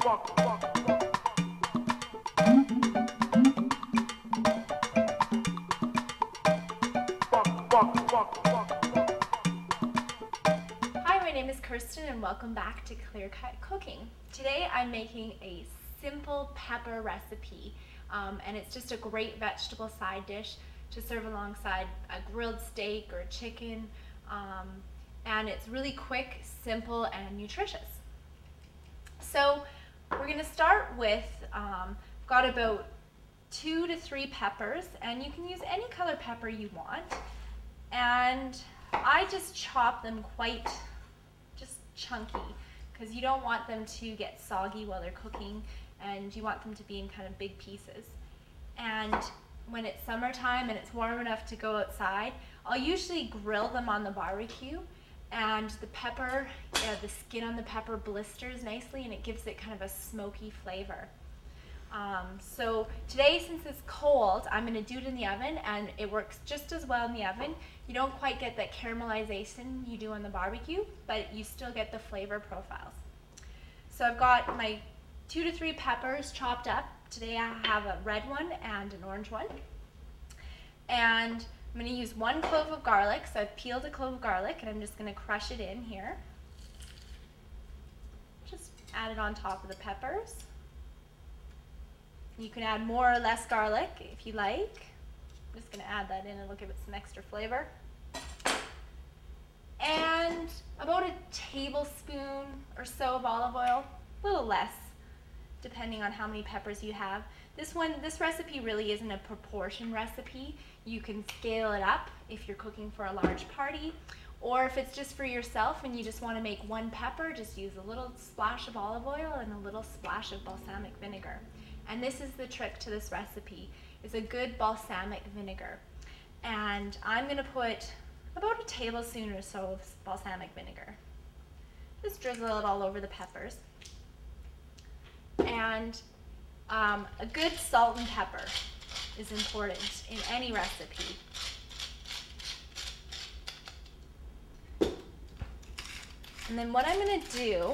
Hi, my name is Kirsten and welcome back to Clear Cut Cooking. Today I'm making a simple pepper recipe and it's just a great vegetable side dish to serve alongside a grilled steak or chicken, and it's really quick, simple, and nutritious. So we're going to start with, got about 2 to 3 peppers, and you can use any color pepper you want. And I just chop them quite just chunky because you don't want them to get soggy while they're cooking, and you want them to be in kind of big pieces. And when it's summertime and it's warm enough to go outside, I'll usually grill them on the barbecue, and the pepper, the skin on the pepper blisters nicely and it gives it kind of a smoky flavor. So today, since it's cold, I'm going to do it in the oven, and it works just as well in the oven. You don't quite get that caramelization you do on the barbecue, but you still get the flavor profiles. So I've got my 2 to 3 peppers chopped up. Today I have a red one and an orange one. And I'm going to use 1 clove of garlic. So I've peeled a clove of garlic and I'm just going to crush it in here. Just add it on top of the peppers. You can add more or less garlic if you like. I'm just going to add that in, it'll give it some extra flavor. And about a tablespoon or so of olive oil, a little less, depending on how many peppers you have. This recipe really isn't a proportion recipe. You can scale it up if you're cooking for a large party, or if it's just for yourself and you just want to make 1 pepper, just use a little splash of olive oil and a little splash of balsamic vinegar. And this is the trick to this recipe, is a good balsamic vinegar. And I'm going to put about a tablespoon or so of balsamic vinegar. Just drizzle it all over the peppers. And a good salt and pepper is important in any recipe. And then what I'm going to do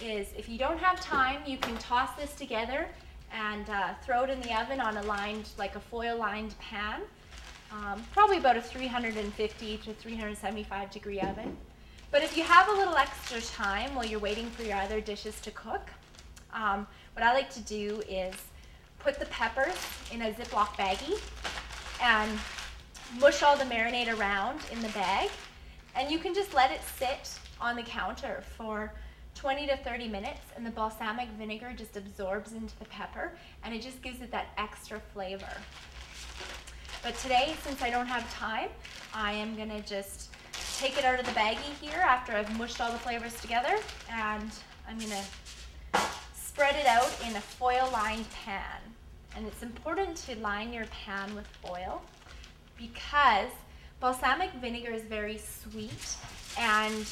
is, if you don't have time, you can toss this together and throw it in the oven on a lined, like a foil lined pan, probably about a 350 to 375 degree oven. But if you have a little extra time while you're waiting for your other dishes to cook, what I like to do is put the peppers in a Ziploc baggie and mush all the marinade around in the bag, and you can just let it sit on the counter for 20 to 30 minutes, and the balsamic vinegar just absorbs into the pepper and it just gives it that extra flavor. But today, since I don't have time, I am going to just take it out of the baggie here after I've mushed all the flavors together, and I'm going to spread it out in a foil lined pan. And it's important to line your pan with foil because balsamic vinegar is very sweet, and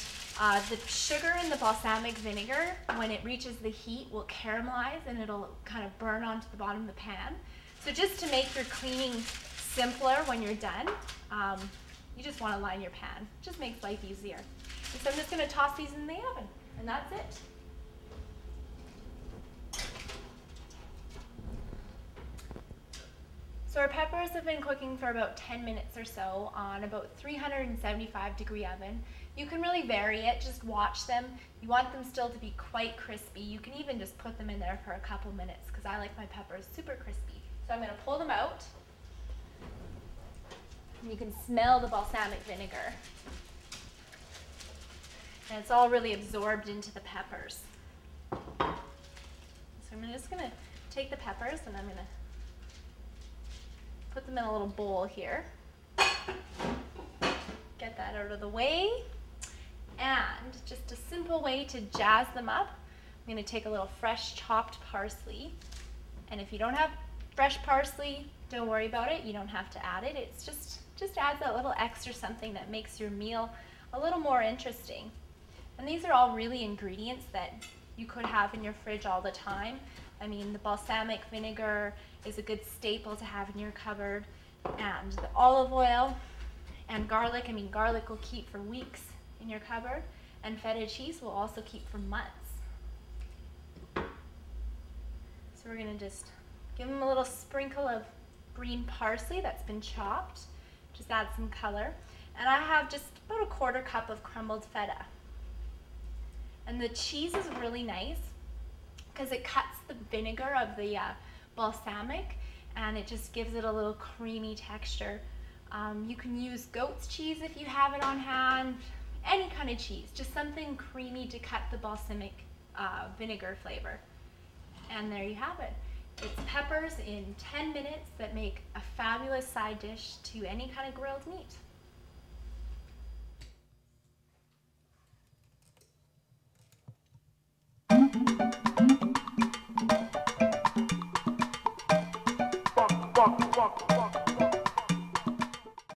the sugar in the balsamic vinegar, when it reaches the heat, will caramelize and it'll kind of burn onto the bottom of the pan. So just to make your cleaning simpler when you're done, you just want to line your pan. It just makes life easier. And so I'm just going to toss these in the oven, and that's it. So our peppers have been cooking for about 10 minutes or so on about 375 degree oven. You can really vary it, just watch them. You want them still to be quite crispy. You can even just put them in there for a couple minutes because I like my peppers super crispy. So I'm going to pull them out. And you can smell the balsamic vinegar. And it's all really absorbed into the peppers. So I'm just going to take the peppers and I'm going to put them in a little bowl here. Get that out of the way. And just a simple way to jazz them up, I'm going to take a little fresh chopped parsley. And if you don't have fresh parsley, don't worry about it. You don't have to add it. It's just adds that little extra something that makes your meal a little more interesting. And these are all really ingredients that you could have in your fridge all the time. I mean, the balsamic vinegar is a good staple to have in your cupboard, and the olive oil and garlic. I mean, garlic will keep for weeks in your cupboard, and feta cheese will also keep for months. So we're gonna just give them a little sprinkle of green parsley that's been chopped. Just add some color. And I have just about a 1/4 cup of crumbled feta. And the cheese is really nice because it cuts the vinegar of the balsamic, and it just gives it a little creamy texture. You can use goat's cheese if you have it on hand, any kind of cheese, just something creamy to cut the balsamic vinegar flavor. And there you have it. It's peppers in 10 minutes that make a fabulous side dish to any kind of grilled meat.